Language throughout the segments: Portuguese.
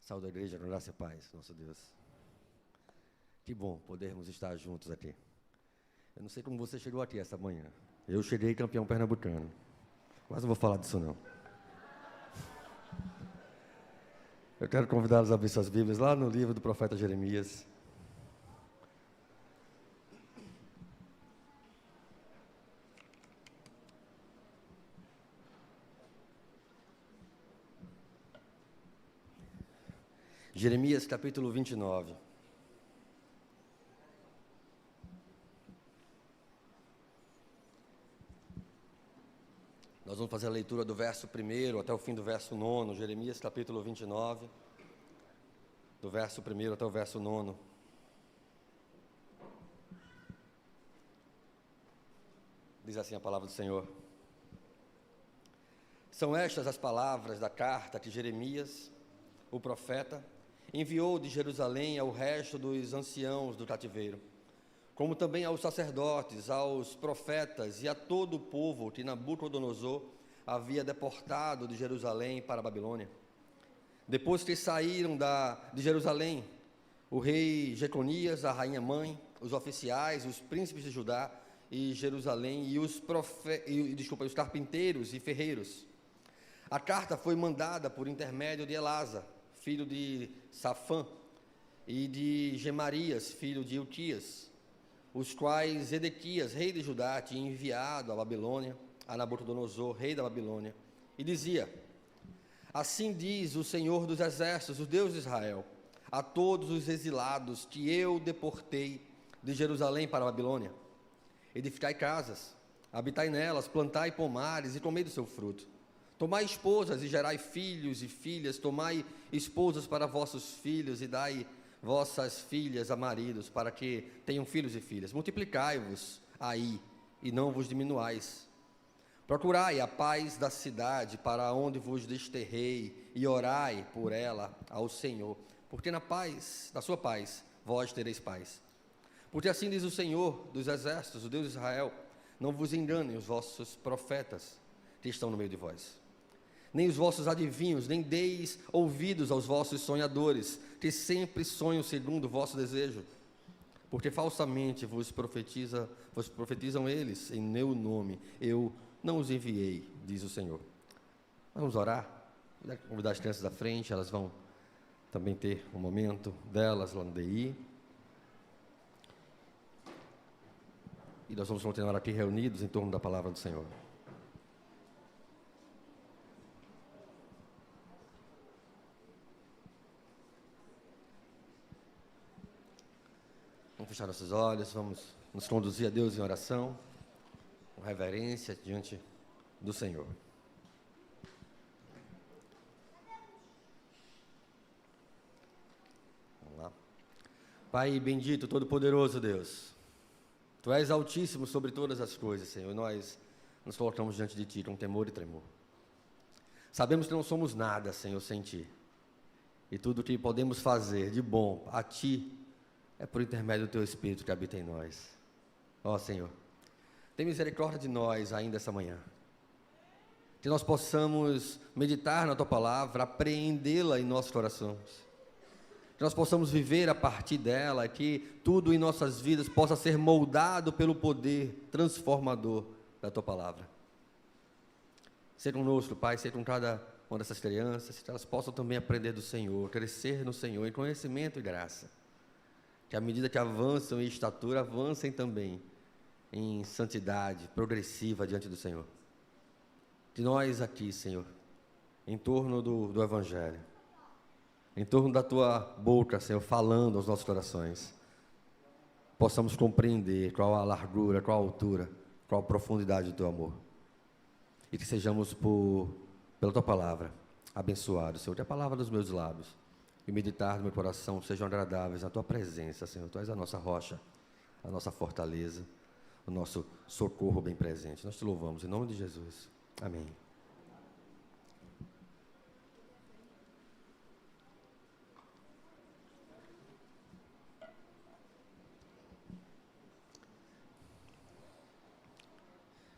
Saúde da igreja, graça e paz, nosso Deus. Que bom podermos estar juntos aqui. Eu não sei como você chegou aqui essa manhã. Eu cheguei campeão pernambucano. Mas não vou falar disso não. Eu quero convidá-los a abrir suas Bíblias lá no livro do profeta Jeremias. Jeremias capítulo 29. Nós vamos fazer a leitura do verso 1 até o fim do verso 9, Jeremias capítulo 29, do verso 1 até o verso 9. Diz assim a palavra do Senhor. São estas as palavras da carta que Jeremias, o profeta, enviou de Jerusalém ao resto dos anciãos do cativeiro, como também aos sacerdotes, aos profetas e a todo o povo que Nabucodonosor havia deportado de Jerusalém para a Babilônia. Depois que saíram de Jerusalém, o rei Jeconias, a rainha mãe, os oficiais, os príncipes de Judá e Jerusalém e os carpinteiros e ferreiros. A carta foi mandada por intermédio de Elasa, filho de Safã, e de Gemarias, filho de Ilquias, os quais Edequias, rei de Judá, tinha enviado à Babilônia, a Nabucodonosor, rei da Babilônia, e dizia: assim diz o Senhor dos Exércitos, o Deus de Israel, a todos os exilados que eu deportei de Jerusalém para a Babilônia: edificai casas, habitai nelas, plantai pomares e comei do seu fruto. Tomai esposas e gerai filhos e filhas, tomai esposas para vossos filhos e dai vossas filhas a maridos, para que tenham filhos e filhas. Multiplicai-vos aí e não vos diminuais. Procurai a paz da cidade para onde vos desterrei e orai por ela ao Senhor, porque na sua paz, vós tereis paz. Porque assim diz o Senhor dos Exércitos, o Deus de Israel: não vos enganem os vossos profetas que estão no meio de vós, nem os vossos adivinhos, nem deis ouvidos aos vossos sonhadores, que sempre sonham segundo o vosso desejo, porque falsamente vos profetizam eles em meu nome. Eu não os enviei, diz o Senhor. Vamos orar. Vou convidar as crianças da frente, elas vão também ter um momento delas lá no DI. E nós vamos continuar aqui reunidos em torno da palavra do Senhor. Vamos fechar nossos olhos, vamos nos conduzir a Deus em oração, com reverência diante do Senhor. Vamos lá. Pai bendito, todo-poderoso Deus, Tu és altíssimo sobre todas as coisas, Senhor, e nós nos colocamos diante de Ti com temor e tremor. Sabemos que não somos nada, Senhor, sem Ti, e tudo o que podemos fazer de bom a Ti é por intermédio do Teu Espírito que habita em nós. Ó Senhor, tem misericórdia de nós ainda essa manhã, que nós possamos meditar na Tua palavra, apreendê-la em nossos corações, que nós possamos viver a partir dela, que tudo em nossas vidas possa ser moldado pelo poder transformador da Tua palavra. Seja conosco, Pai, seja com cada uma dessas crianças, que elas possam também aprender do Senhor, crescer no Senhor em conhecimento e graça, que à medida que avançam em estatura, avancem também em santidade progressiva diante do Senhor. Que nós aqui, Senhor, em torno do Evangelho, em torno da Tua boca, Senhor, falando aos nossos corações, possamos compreender qual a largura, qual a altura, qual a profundidade do Teu amor. E que sejamos, pela Tua palavra, abençoados, Senhor, que a palavra dos meus lábios e meditar no meu coração sejam agradáveis na Tua presença, Senhor. Tu és a nossa rocha, a nossa fortaleza, o nosso socorro bem presente. Nós Te louvamos em nome de Jesus. Amém.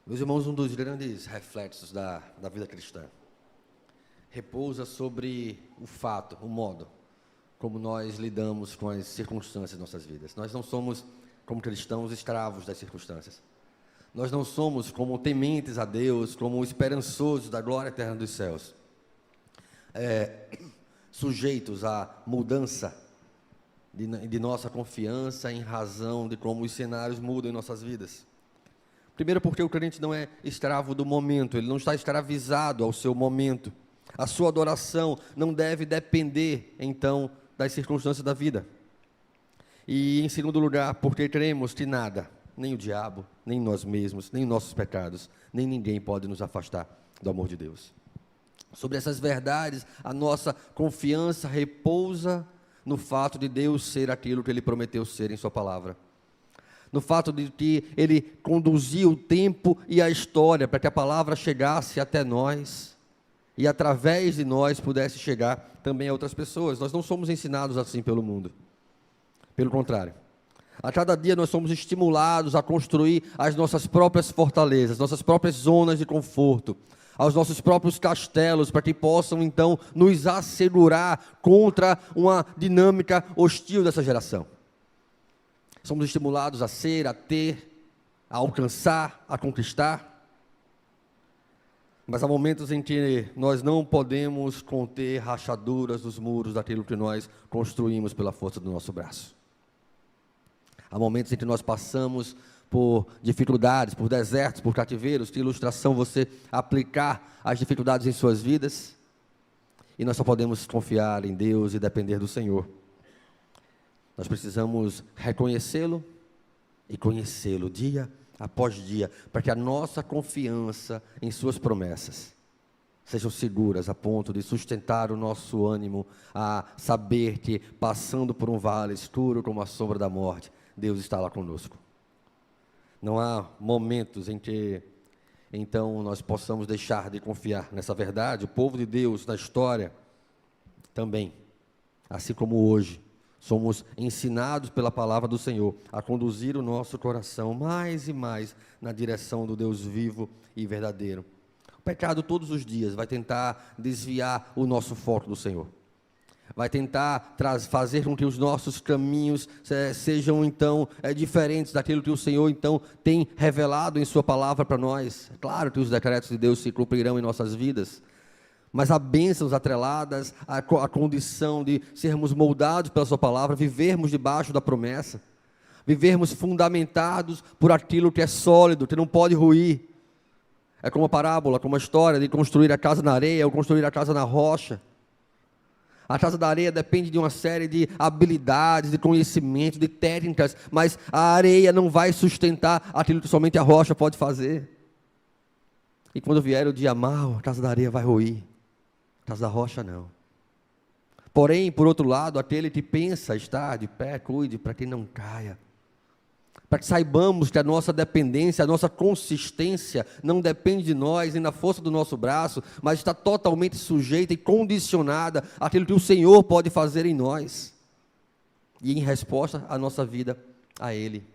Meus irmãos, um dos grandes reflexos da vida cristã repousa sobre o fato, o modo como nós lidamos com as circunstâncias de nossas vidas. Nós não somos, como cristãos, escravos das circunstâncias. Nós não somos como tementes a Deus, como esperançosos da glória eterna dos céus, sujeitos à mudança de nossa confiança em razão de como os cenários mudam em nossas vidas. Primeiro, porque o crente não é escravo do momento, ele não está escravizado ao seu momento. A sua adoração não deve depender, então, das circunstâncias da vida. E, em segundo lugar, porque cremos que nada, nem o diabo, nem nós mesmos, nem nossos pecados, nem ninguém pode nos afastar do amor de Deus. Sobre essas verdades, a nossa confiança repousa no fato de Deus ser aquilo que Ele prometeu ser em sua palavra. No fato de que Ele conduziu o tempo e a história para que a palavra chegasse até nós e através de nós pudesse chegar também a outras pessoas. Nós não somos ensinados assim pelo mundo. Pelo contrário. A cada dia nós somos estimulados a construir as nossas próprias fortalezas, nossas próprias zonas de conforto, aos nossos próprios castelos, para que possam então nos assegurar contra uma dinâmica hostil dessa geração. Somos estimulados a ser, a ter, a alcançar, a conquistar. Mas há momentos em que nós não podemos conter rachaduras dos muros daquilo que nós construímos pela força do nosso braço. Há momentos em que nós passamos por dificuldades, por desertos, por cativeiros. Que ilustração você aplicar as dificuldades em suas vidas. E nós só podemos confiar em Deus e depender do Senhor. Nós precisamos reconhecê-lo e conhecê-lo dia após dia, para que a nossa confiança em suas promessas sejam seguras a ponto de sustentar o nosso ânimo a saber que, passando por um vale escuro como a sombra da morte, Deus está lá conosco. Não há momentos em que, então, nós possamos deixar de confiar nessa verdade. O povo de Deus, na história, também, assim como hoje, somos ensinados pela palavra do Senhor a conduzir o nosso coração mais e mais na direção do Deus vivo e verdadeiro. O pecado todos os dias vai tentar desviar o nosso foco do Senhor. Vai tentar fazer com que os nossos caminhos sejam, então, diferentes daquilo que o Senhor, então, tem revelado em sua palavra para nós. É claro que os decretos de Deus se cumprirão em nossas vidas, mas há bênçãos atreladas à condição de sermos moldados pela sua palavra, vivermos debaixo da promessa, vivermos fundamentados por aquilo que é sólido, que não pode ruir. É como a parábola, como a história de construir a casa na areia ou construir a casa na rocha. A casa da areia depende de uma série de habilidades, de conhecimentos, de técnicas, mas a areia não vai sustentar aquilo que somente a rocha pode fazer. E quando vier o dia mau, a casa da areia vai ruir, a casa da rocha não. Porém, por outro lado, aquele que pensa estar de pé, cuide para que não caia. Para que saibamos que a nossa dependência, a nossa consistência não depende de nós, nem da força do nosso braço, mas está totalmente sujeita e condicionada àquilo que o Senhor pode fazer em nós. E em resposta à nossa vida a Ele.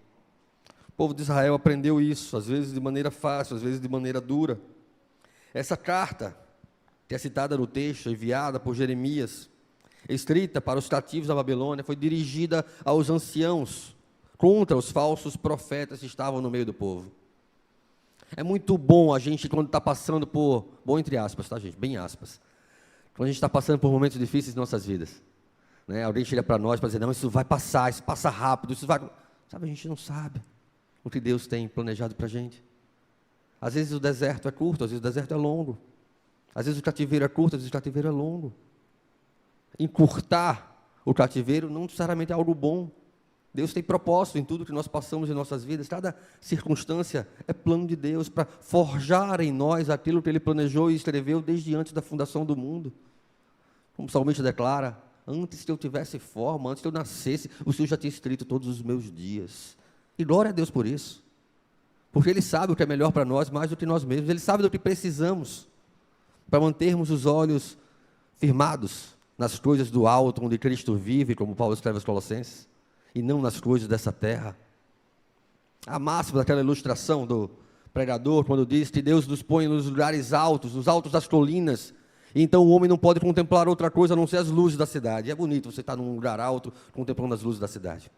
O povo de Israel aprendeu isso, às vezes de maneira fácil, às vezes de maneira dura. Essa carta, que é citada no texto, enviada por Jeremias, escrita para os cativos da Babilônia, foi dirigida aos anciãos, contra os falsos profetas que estavam no meio do povo. É muito bom a gente, quando está passando por, bom entre aspas, tá gente, bem aspas, quando a gente está passando por momentos difíceis em nossas vidas, né? Alguém chega para nós para dizer, não, isso vai passar, isso passa rápido, isso vai, sabe, a gente não sabe o que Deus tem planejado para a gente. Às vezes o deserto é curto, às vezes o deserto é longo, às vezes o cativeiro é curto, às vezes o cativeiro é longo. Encurtar o cativeiro não necessariamente é algo bom. Deus tem propósito em tudo que nós passamos em nossas vidas. Cada circunstância é plano de Deus para forjar em nós aquilo que Ele planejou e escreveu desde antes da fundação do mundo. Como o salmista declara, antes que eu tivesse forma, antes que eu nascesse, o Senhor já tinha escrito todos os meus dias. E glória a Deus por isso. Porque Ele sabe o que é melhor para nós, mais do que nós mesmos. Ele sabe do que precisamos para mantermos os olhos firmados nas coisas do alto, onde Cristo vive, como Paulo escreve aos Colossenses, e não nas coisas dessa terra. A máxima daquela ilustração do pregador, quando diz que Deus nos põe nos lugares altos, nos altos das colinas, Então o homem não pode contemplar outra coisa a não ser as luzes da cidade. É bonito você estar num lugar alto, contemplando as luzes da cidade.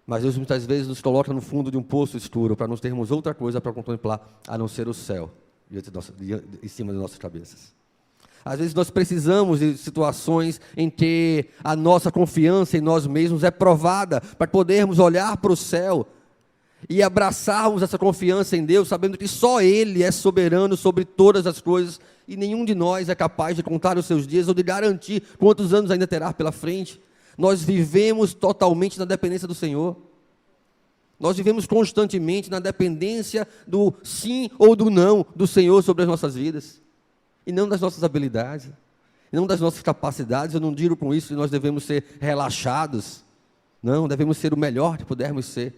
Mas Deus muitas vezes nos coloca no fundo de um poço escuro, para nós termos outra coisa para contemplar, a não ser o céu, em cima de nossas cabeças. Às vezes nós precisamos de situações em que a nossa confiança em nós mesmos é provada, para podermos olhar para o céu e abraçarmos essa confiança em Deus, sabendo que só Ele é soberano sobre todas as coisas, e nenhum de nós é capaz de contar os seus dias, ou de garantir quantos anos ainda terá pela frente. Nós vivemos totalmente na dependência do Senhor. Nós vivemos constantemente na dependência do sim ou do não do Senhor sobre as nossas vidas, e não das nossas habilidades, e não das nossas capacidades. Eu não digo com isso que nós devemos ser relaxados, não, devemos ser o melhor que pudermos ser,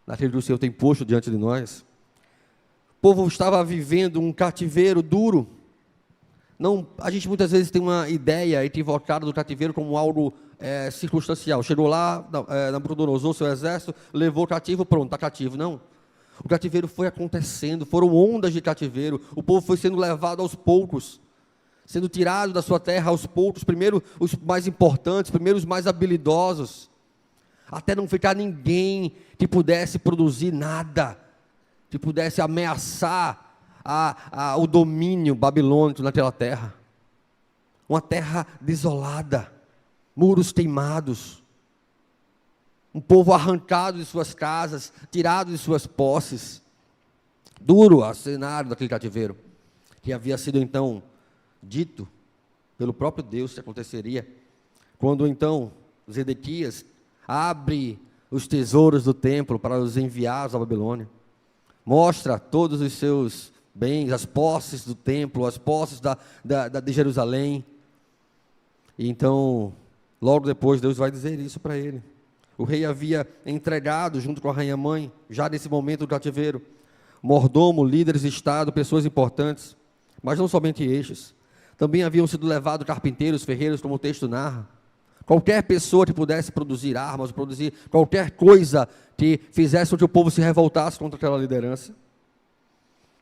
naquilo que o Senhor tem posto diante de nós. O povo estava vivendo um cativeiro duro. Não, a gente muitas vezes tem uma ideia equivocada do cativeiro como algo circunstancial. Chegou lá, Nabucodonosor, seu exército, levou o cativo, pronto, está cativo. Não. O cativeiro foi acontecendo, foram ondas de cativeiro. O povo foi sendo levado aos poucos, sendo tirado da sua terra aos poucos, primeiro os mais importantes, primeiro os mais habilidosos, até não ficar ninguém que pudesse produzir nada, que pudesse ameaçar o domínio babilônico naquela terra. Uma terra desolada, muros queimados, um povo arrancado de suas casas, tirado de suas posses. Duro o cenário daquele cativeiro, que havia sido então dito pelo próprio Deus que aconteceria, quando então Zedequias abre os tesouros do templo para os enviar à Babilônia, mostra todos os seus bens, as posses do templo, as posses de Jerusalém. E então, logo depois, Deus vai dizer isso para ele. O rei havia entregado, junto com a rainha-mãe, já nesse momento do cativeiro, mordomo, líderes de Estado, pessoas importantes, mas não somente estes. Também haviam sido levados carpinteiros, ferreiros, como o texto narra. Qualquer pessoa que pudesse produzir armas, produzir qualquer coisa que fizesse com que o povo se revoltasse contra aquela liderança.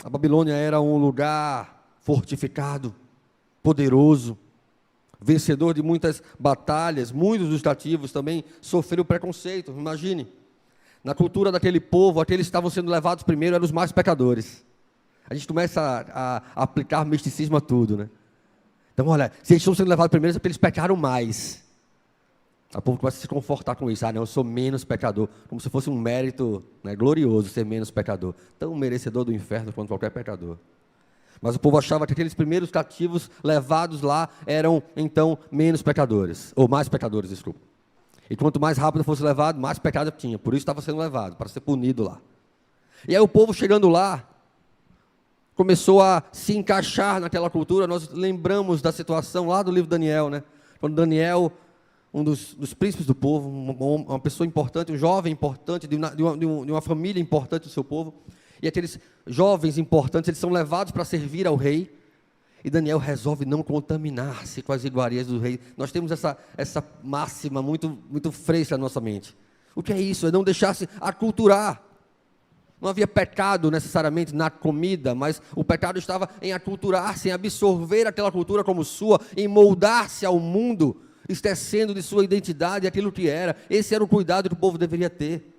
A Babilônia era um lugar fortificado, poderoso, vencedor de muitas batalhas. Muitos dos cativos também sofreram preconceito. Imagine, na cultura daquele povo, aqueles que estavam sendo levados primeiro eram os mais pecadores. A gente começa a aplicar misticismo a tudo, né? Então, olha, se eles estão sendo levados primeiro é porque eles pecaram mais. O povo começa a se confortar com isso. Não, eu sou menos pecador. Como se fosse um mérito, né, glorioso ser menos pecador. Tão merecedor do inferno quanto qualquer pecador. Mas o povo achava que aqueles primeiros cativos levados lá eram, então, menos pecadores. Ou mais pecadores, desculpa. E quanto mais rápido fosse levado, mais pecado tinha. Por isso estava sendo levado, para ser punido lá. E aí o povo chegando lá, começou a se encaixar naquela cultura. Nós lembramos da situação lá do livro de Daniel, né? Quando Daniel, um dos príncipes do povo, uma pessoa importante, um jovem importante, de uma família importante do seu povo, e aqueles jovens importantes, eles são levados para servir ao rei, e Daniel resolve não contaminar-se com as iguarias do rei. Nós temos essa máxima muito, muito fresca na nossa mente. O que é isso? É não deixar-se aculturar. Não havia pecado necessariamente na comida, mas o pecado estava em aculturar-se, em absorver aquela cultura como sua, em moldar-se ao mundo, esquecendo de sua identidade, aquilo que era. Esse era o cuidado que o povo deveria ter.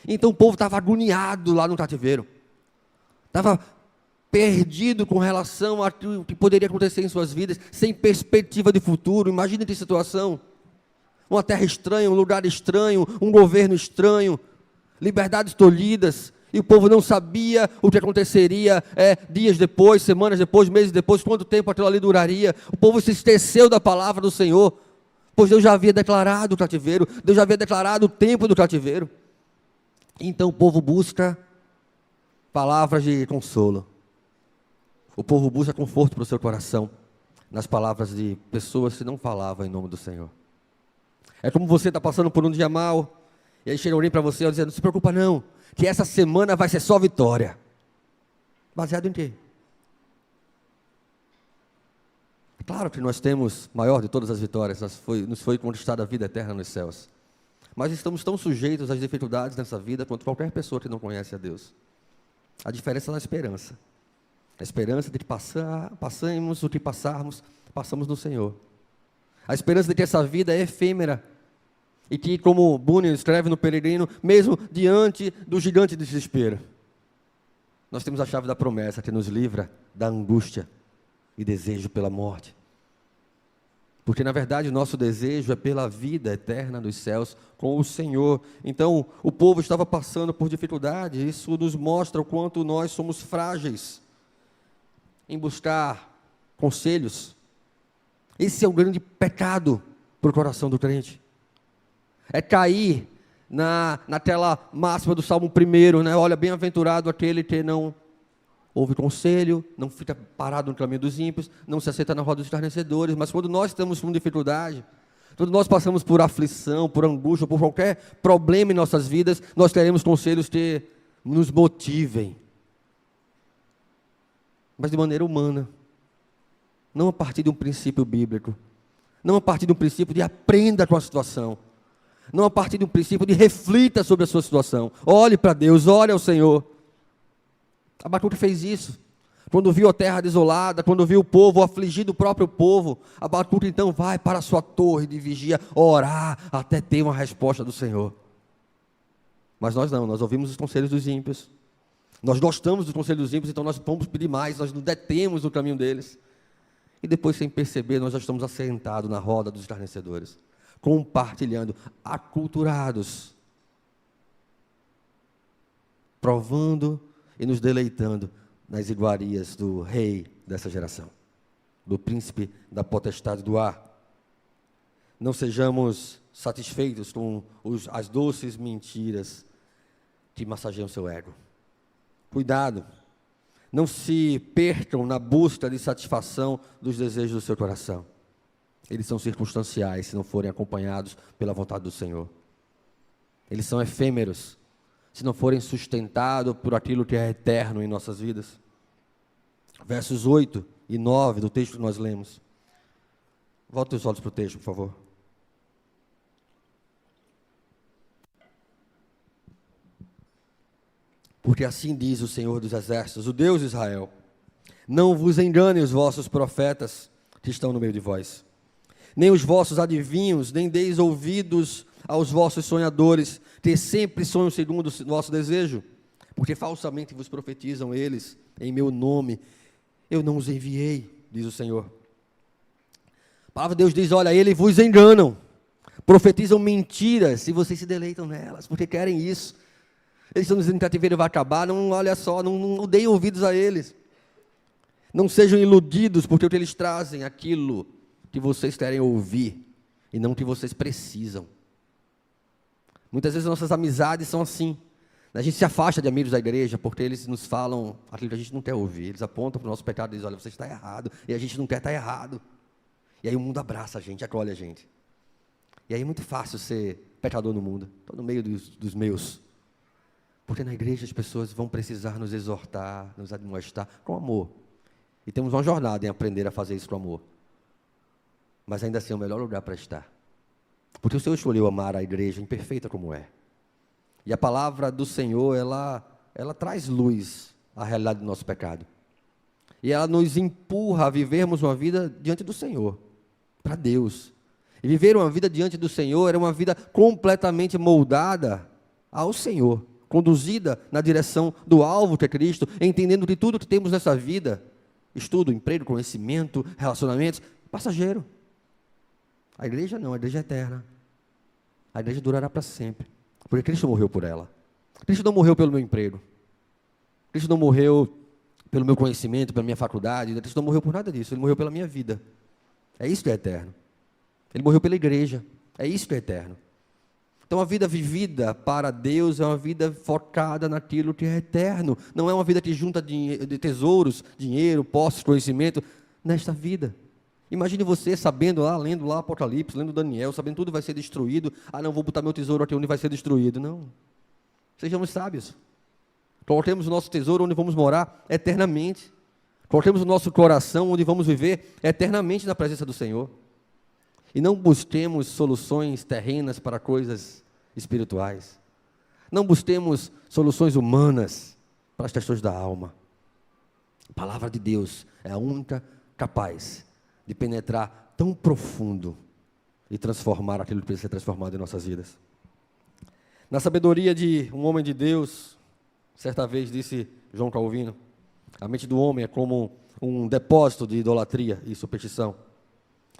Então o povo estava agoniado lá no cativeiro, estava perdido com relação a o que poderia acontecer em suas vidas, sem perspectiva de futuro. Imagine que situação, uma terra estranha, um lugar estranho, um governo estranho, liberdades tolhidas, e o povo não sabia o que aconteceria dias depois, semanas depois, meses depois, quanto tempo aquilo ali duraria. O povo se esqueceu da palavra do Senhor, pois Deus já havia declarado o cativeiro, Deus já havia declarado o tempo do cativeiro. Então o povo busca palavras de consolo, o povo busca conforto para o seu coração, nas palavras de pessoas que não falavam em nome do Senhor. É como você está passando por um dia mal, e aí chega alguém para você dizendo: não se preocupa não, que essa semana vai ser só vitória. Baseado em quê? Claro que nós temos maior de todas as vitórias, nos foi conquistada a vida eterna nos céus. Mas estamos tão sujeitos às dificuldades nessa vida quanto qualquer pessoa que não conhece a Deus. A diferença é na esperança. A esperança de que passamos o que passarmos, passamos no Senhor. A esperança de que essa vida é efêmera. E que, como Bunyan escreve no Peregrino, mesmo diante do gigante desespero, nós temos a chave da promessa que nos livra da angústia e desejo pela morte. Porque, na verdade, o nosso desejo é pela vida eterna dos céus com o Senhor. Então, o povo estava passando por dificuldade. Isso nos mostra o quanto nós somos frágeis em buscar conselhos. Esse é o grande pecado para o coração do crente. É cair naquela máxima do Salmo 1, né? Olha, bem-aventurado aquele que não ouve conselho, não fica parado no caminho dos ímpios, não se aceita na roda dos escarnecedores. Mas quando nós estamos com dificuldade, quando nós passamos por aflição, por angústia, por qualquer problema em nossas vidas, nós teremos conselhos que nos motivem. Mas de maneira humana. Não a partir de um princípio bíblico. Não a partir de um princípio de aprenda com a situação. Não a partir de um princípio de reflita sobre a sua situação. Olhe para Deus, olhe ao Senhor. Abacuque fez isso. Quando viu a terra desolada, quando viu o povo afligido, o próprio povo, Abacuque então vai para a sua torre de vigia, orar até ter uma resposta do Senhor. Mas nós não, nós ouvimos os conselhos dos ímpios. Nós gostamos dos conselhos dos ímpios, então nós vamos pedir mais, nós nos detemos no caminho deles. E depois, sem perceber, nós já estamos assentados na roda dos escarnecedores, compartilhando, aculturados, provando e nos deleitando nas iguarias do rei dessa geração, do príncipe da potestade do ar. Não sejamos satisfeitos com as doces mentiras que massageiam seu ego. Cuidado, não se percam na busca de satisfação dos desejos do seu coração. Eles são circunstanciais se não forem acompanhados pela vontade do Senhor. Eles são efêmeros se não forem sustentados por aquilo que é eterno em nossas vidas. Versos 8 e 9 do texto que nós lemos. Volta os olhos para o texto, por favor. Porque assim diz o Senhor dos Exércitos, o Deus de Israel: não vos enganem os vossos profetas que estão no meio de vós, nem os vossos adivinhos, nem deis ouvidos aos vossos sonhadores, que sempre sonham segundo o vosso desejo, porque falsamente vos profetizam eles em meu nome. Eu não os enviei, diz o Senhor. A palavra de Deus diz: olha, eles vos enganam, profetizam mentiras, e vocês se deleitam nelas, porque querem isso. Eles estão dizendo que o cativeiro vai acabar. Não, olha só, não deem ouvidos a eles. Não sejam iludidos, porque o que eles trazem, aquilo que vocês querem ouvir, e não o que vocês precisam. Muitas vezes nossas amizades são assim. A gente se afasta de amigos da igreja, porque eles nos falam aquilo que a gente não quer ouvir. Eles apontam para o nosso pecado e dizem: olha, você está errado, e a gente não quer estar errado. E aí o mundo abraça a gente, acolhe a gente. E aí é muito fácil ser pecador no mundo. Estou no meio dos meus. Porque na igreja as pessoas vão precisar nos exortar, nos admoestar com amor. E temos uma jornada em aprender a fazer isso com amor. Mas ainda assim é o melhor lugar para estar. Porque o Senhor escolheu amar a igreja imperfeita como é. E a palavra do Senhor, ela traz luz à realidade do nosso pecado. E ela nos empurra a vivermos uma vida diante do Senhor, para Deus. E viver uma vida diante do Senhor era uma vida completamente moldada ao Senhor, conduzida na direção do alvo que é Cristo, entendendo que tudo que temos nessa vida, estudo, emprego, conhecimento, relacionamentos, passageiro. A igreja não, a igreja é eterna. A igreja durará para sempre, porque Cristo morreu por ela. Cristo não morreu pelo meu emprego. Cristo não morreu pelo meu conhecimento, pela minha faculdade. Cristo não morreu por nada disso, Ele morreu pela minha vida. É isso que é eterno. Ele morreu pela igreja, é isso que é eterno. Então a vida vivida para Deus é uma vida focada naquilo que é eterno. Não é uma vida que junta de tesouros, dinheiro, posses, conhecimento, nesta vida. Imagine você sabendo lá, lendo lá Apocalipse, lendo Daniel, sabendo que tudo vai ser destruído. Ah, não, vou botar meu tesouro aqui onde vai ser destruído. Não. Sejamos sábios. Coloquemos o nosso tesouro onde vamos morar eternamente. Coloquemos o nosso coração onde vamos viver eternamente na presença do Senhor. E não busquemos soluções terrenas para coisas espirituais. Não busquemos soluções humanas para as questões da alma. A palavra de Deus é a única capaz de penetrar tão profundo e transformar aquilo que precisa ser transformado em nossas vidas. Na sabedoria de um homem de Deus, certa vez disse João Calvino, a mente do homem é como um depósito de idolatria e superstição.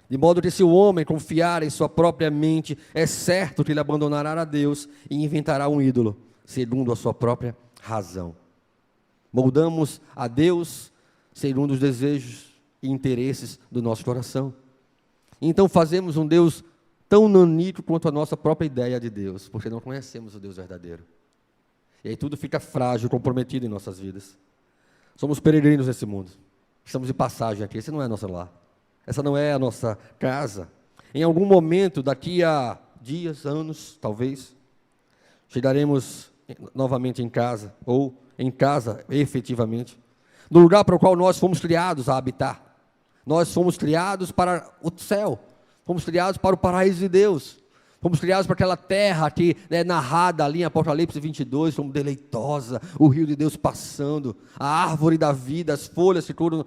De modo que se o homem confiar em sua própria mente, é certo que ele abandonará a Deus e inventará um ídolo, segundo a sua própria razão. Moldamos a Deus segundo os desejos e interesses do nosso coração. Então fazemos um Deus tão naníquo quanto a nossa própria ideia de Deus, porque não conhecemos o Deus verdadeiro. E aí tudo fica frágil, comprometido em nossas vidas. Somos peregrinos nesse mundo. Estamos de passagem aqui. Esse não é nosso lar. Essa não é a nossa casa. Em algum momento, daqui a dias, anos, talvez, chegaremos novamente em casa, ou em casa, efetivamente, no lugar para o qual nós fomos criados a habitar. Nós fomos criados para o céu, fomos criados para o paraíso de Deus, fomos criados para aquela terra que é narrada ali em Apocalipse 22, como deleitosa, o rio de Deus passando, a árvore da vida, as folhas que curam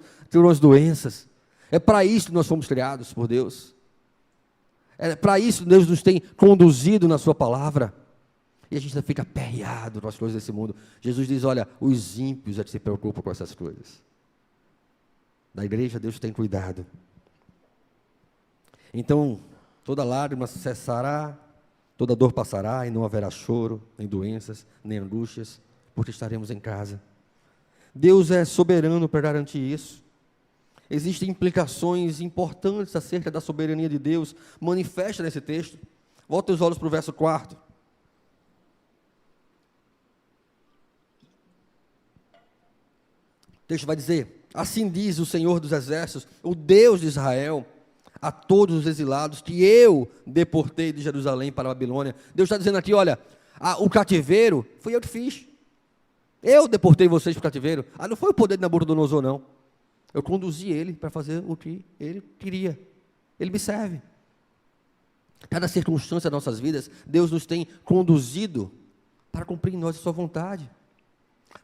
as doenças. É para isso que nós fomos criados por Deus. É para isso que Deus nos tem conduzido na sua palavra. E a gente fica aperreado com as coisas desse mundo. Jesus diz, olha, os ímpios é que se preocupam com essas coisas. Da igreja, Deus tem cuidado. Então, toda lágrima cessará, toda dor passará, e não haverá choro, nem doenças, nem angústias, porque estaremos em casa. Deus é soberano para garantir isso. Existem implicações importantes acerca da soberania de Deus, manifesta nesse texto. Volta os olhos para o verso 4. O texto vai dizer, assim diz o Senhor dos Exércitos, o Deus de Israel, a todos os exilados, que eu deportei de Jerusalém para a Babilônia. Deus está dizendo aqui, olha, o cativeiro, fui eu que fiz. Eu deportei vocês para o cativeiro. Não foi o poder de Nabucodonosor, não. Eu conduzi ele para fazer o que ele queria. Ele me serve. Cada circunstância das nossas vidas, Deus nos tem conduzido para cumprir em nós a sua vontade,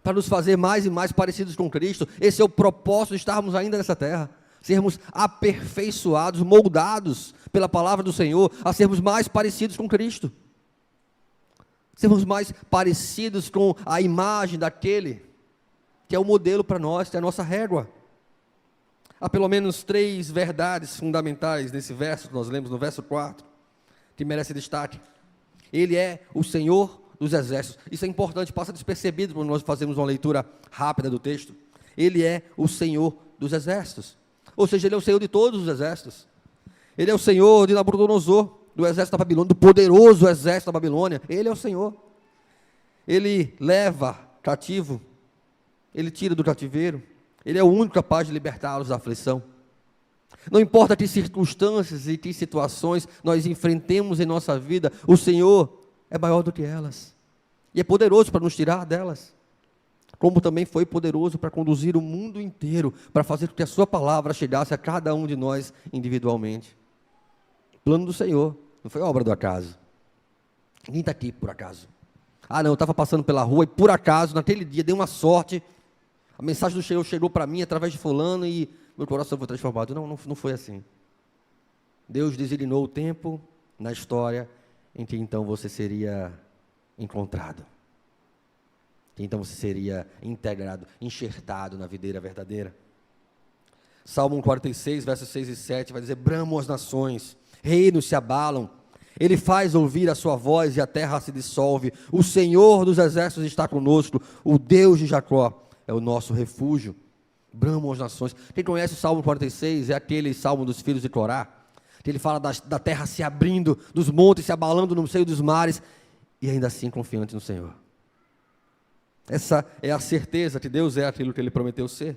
para nos fazer mais e mais parecidos com Cristo. Esse é o propósito de estarmos ainda nessa terra, sermos aperfeiçoados, moldados pela palavra do Senhor, a sermos mais parecidos com Cristo, sermos mais parecidos com a imagem daquele que é o modelo para nós, que é a nossa régua. Há pelo menos 3 verdades fundamentais nesse verso que nós lemos no verso 4, que merece destaque. Ele é o Senhor dos Exércitos. Isso é importante, passa despercebido quando nós fazemos uma leitura rápida do texto. Ele é o Senhor dos Exércitos. Ou seja, Ele é o Senhor de todos os exércitos. Ele é o Senhor de Nabucodonosor, do exército da Babilônia, do poderoso exército da Babilônia. Ele é o Senhor. Ele leva cativo, Ele tira do cativeiro. Ele é o único capaz de libertá-los da aflição. Não importa que circunstâncias e que situações nós enfrentemos em nossa vida, o Senhor é maior do que elas. E é poderoso para nos tirar delas. Como também foi poderoso para conduzir o mundo inteiro, para fazer com que a sua palavra chegasse a cada um de nós individualmente. Plano do Senhor, não foi obra do acaso. Ninguém está aqui por acaso. Não, eu estava passando pela rua e por acaso, naquele dia, dei uma sorte. A mensagem do Senhor chegou para mim através de fulano e meu coração foi transformado. Não foi assim. Deus designou o tempo na história em que então você seria encontrado. Que então você seria integrado, enxertado na videira verdadeira. Salmo 46, versos 6 e 7 vai dizer, bramam as nações, reinos se abalam, Ele faz ouvir a sua voz e a terra se dissolve. O Senhor dos exércitos está conosco, o Deus de Jacó é o nosso refúgio. Bramam as nações. Quem conhece o Salmo 46, é aquele salmo dos filhos de Corá, que ele fala da terra se abrindo, dos montes se abalando no seio dos mares, e ainda assim confiante no Senhor. Essa é a certeza que Deus é aquilo que Ele prometeu ser.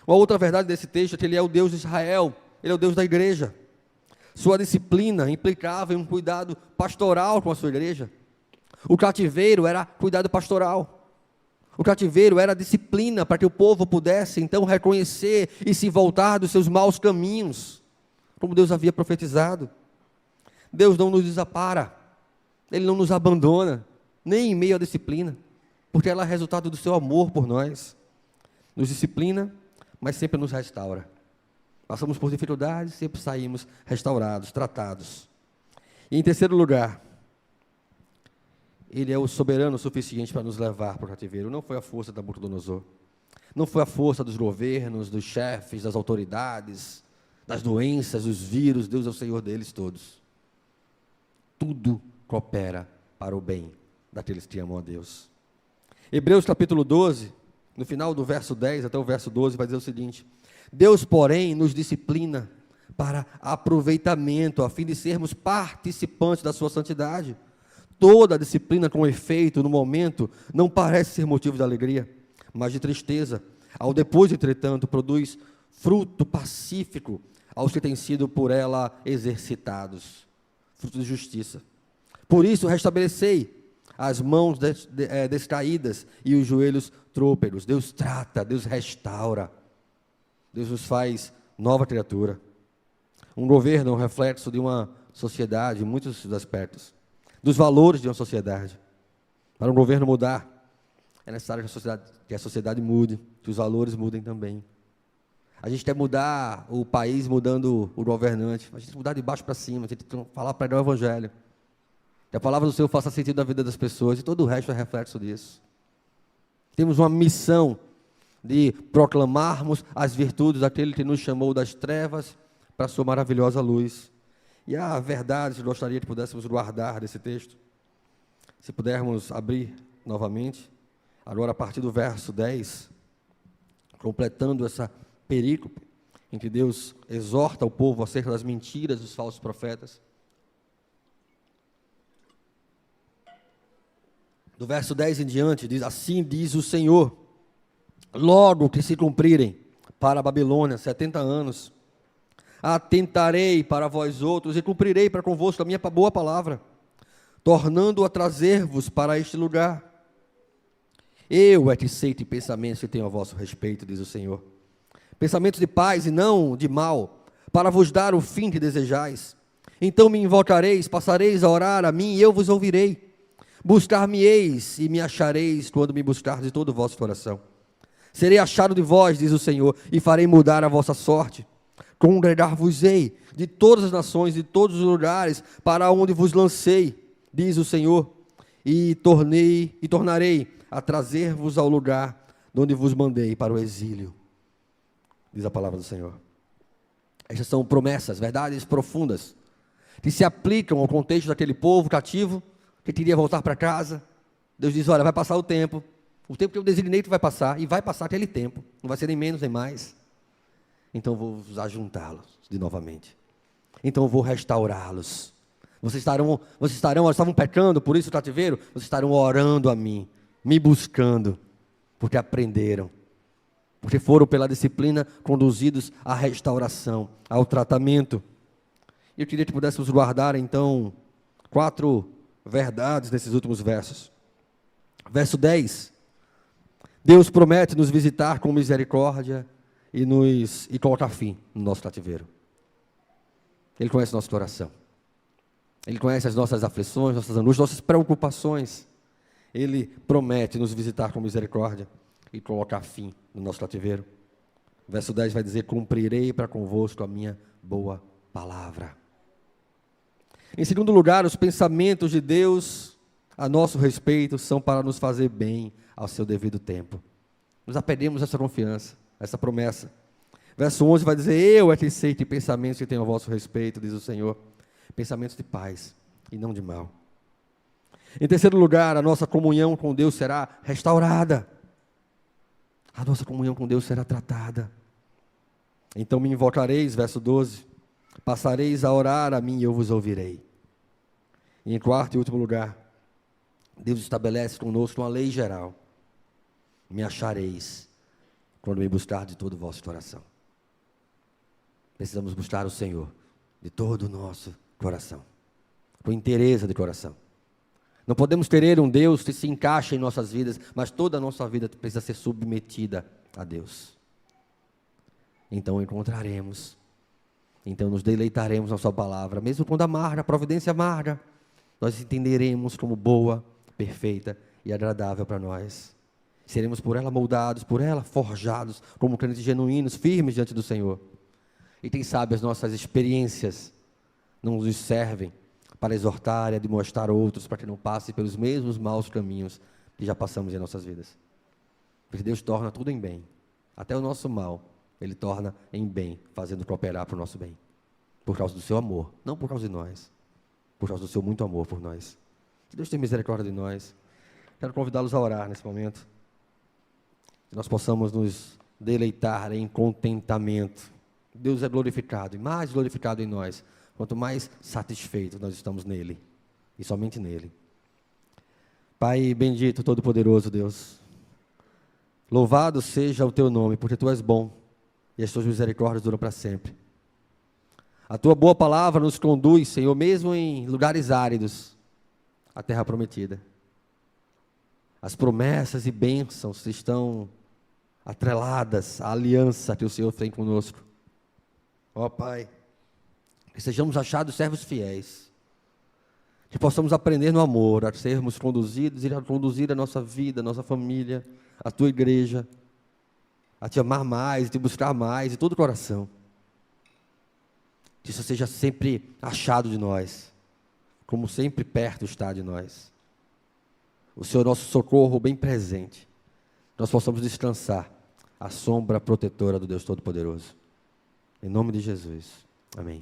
Uma outra verdade desse texto é que Ele é o Deus de Israel, Ele é o Deus da igreja. Sua disciplina implicava em um cuidado pastoral com a sua igreja. O cativeiro era cuidado pastoral. O cativeiro era disciplina para que o povo pudesse então reconhecer e se voltar dos seus maus caminhos, como Deus havia profetizado. Deus não nos desampara, Ele não nos abandona, nem em meio à disciplina, porque ela é resultado do seu amor por nós. Nos disciplina mas sempre nos restaura. Passamos por dificuldades, sempre saímos restaurados, tratados. E em terceiro lugar, Ele é o soberano suficiente para nos levar para o cativeiro. Não foi a força da Nabucodonosor. Não foi a força dos governos, dos chefes, das autoridades, das doenças, dos vírus. Deus é o Senhor deles todos. Tudo coopera para o bem daqueles que amam a Deus. Hebreus capítulo 12, no final do verso 10 até o verso 12, vai dizer o seguinte: Deus, porém, nos disciplina para aproveitamento, a fim de sermos participantes da sua santidade. Toda a disciplina com efeito, no momento, não parece ser motivo de alegria, mas de tristeza. Ao depois, entretanto, produz fruto pacífico aos que têm sido por ela exercitados. Fruto de justiça. Por isso, restabelecei as mãos descaídas e os joelhos trôpegos. Deus trata, Deus restaura. Deus nos faz nova criatura. Um governo é um reflexo de uma sociedade, em muitos aspectos, dos valores de uma sociedade. Para um governo mudar, é necessário que a sociedade mude, que os valores mudem também. A gente quer mudar o país mudando o governante, a gente tem que mudar de baixo para cima, a gente tem que falar para o Evangelho. Que a palavra do Senhor faça sentido na vida das pessoas, e todo o resto é reflexo disso. Temos uma missão de proclamarmos as virtudes daquele que nos chamou das trevas para a sua maravilhosa luz. E a verdade, que gostaria que pudéssemos guardar desse texto, se pudermos abrir novamente, agora a partir do verso 10, completando essa perícope, em que Deus exorta o povo acerca das mentiras dos falsos profetas. Do verso 10 em diante, diz: assim diz o Senhor, logo que se cumprirem para a Babilônia 70 anos, atentarei para vós outros e cumprirei para convosco a minha boa palavra, tornando a trazer-vos para este lugar. Eu é que sei que pensamentos que tenho a vosso respeito, diz o Senhor, pensamentos de paz e não de mal, para vos dar o fim que desejais. Então me invocareis, passareis a orar a mim e eu vos ouvirei. Buscar-me-eis e me achareis quando me buscardes de todo o vosso coração. Serei achado de vós, diz o Senhor, e farei mudar a vossa sorte. Congregar-vos-ei de todas as nações, de todos os lugares, para onde vos lancei, diz o Senhor, e tornarei a trazer-vos ao lugar de onde vos mandei para o exílio, diz a palavra do Senhor. Estas são promessas, verdades profundas, que se aplicam ao contexto daquele povo cativo, que queria voltar para casa. Deus diz: olha, vai passar o tempo que eu designei que vai passar, e vai passar aquele tempo, não vai ser nem menos nem mais. Então vou vos ajuntá-los de novamente. Então vou restaurá-los. Vocês estavam pecando, por isso o cativeiro, vocês estarão orando a mim, me buscando, porque aprenderam, porque foram pela disciplina conduzidos à restauração, ao tratamento. E eu queria que pudéssemos guardar então 4 verdades nesses últimos versos. Verso 10, Deus promete nos visitar com misericórdia e colocar fim no nosso cativeiro. Ele conhece nosso coração, Ele conhece as nossas aflições, nossas angústias, nossas preocupações. Ele promete nos visitar com misericórdia e colocar fim no nosso cativeiro. Verso 10 vai dizer: cumprirei para convosco a minha boa palavra. Em segundo lugar, os pensamentos de Deus a nosso respeito são para nos fazer bem ao seu devido tempo. Nos apegamos a essa confiança, a essa promessa. Verso 11 vai dizer: eu é que sei que pensamentos que tenho a vosso respeito, diz o Senhor, pensamentos de paz e não de mal. Em terceiro lugar, a nossa comunhão com Deus será restaurada. A nossa comunhão com Deus será tratada. Então me invocareis, verso 12, passareis a orar a mim e eu vos ouvirei. E em quarto e último lugar, Deus estabelece conosco uma lei geral: me achareis quando me buscar de todo o vosso coração. Precisamos buscar o Senhor de todo o nosso coração, com inteireza de coração. Não podemos ter um Deus que se encaixa em nossas vidas, mas toda a nossa vida precisa ser submetida a Deus. Então encontraremos, então nos deleitaremos na sua palavra, mesmo quando amarga, a providência amarga, nós entenderemos como boa, perfeita e agradável para nós. Seremos por ela moldados, por ela forjados, como crentes genuínos, firmes diante do Senhor. E quem sabe as nossas experiências não nos servem para exortar e admoestar outros, para que não passem pelos mesmos maus caminhos que já passamos em nossas vidas. Porque Deus torna tudo em bem, até o nosso mal, Ele torna em bem, fazendo cooperar para o nosso bem, por causa do seu amor, não por causa de nós, por causa do seu muito amor por nós. Que Deus tenha misericórdia de nós. Quero convidá-los a orar nesse momento, que nós possamos nos deleitar em contentamento. Deus é glorificado, e mais glorificado em nós, quanto mais satisfeitos nós estamos nele, e somente nele. Pai bendito, todo-poderoso Deus, louvado seja o teu nome, porque tu és bom, e as tuas misericórdias duram para sempre. A tua boa palavra nos conduz, Senhor, mesmo em lugares áridos, à terra prometida. As promessas e bênçãos estão atreladas à aliança que o Senhor tem conosco. Ó Pai, que sejamos achados servos fiéis, que possamos aprender no amor, a sermos conduzidos e a conduzir a nossa vida, a nossa família, a tua igreja, a te amar mais, a te buscar mais de todo o coração. Que isso seja sempre achado de nós, como sempre perto está de nós. O Senhor nosso socorro bem presente, nós possamos descansar à sombra protetora do Deus Todo-Poderoso. Em nome de Jesus. Amém.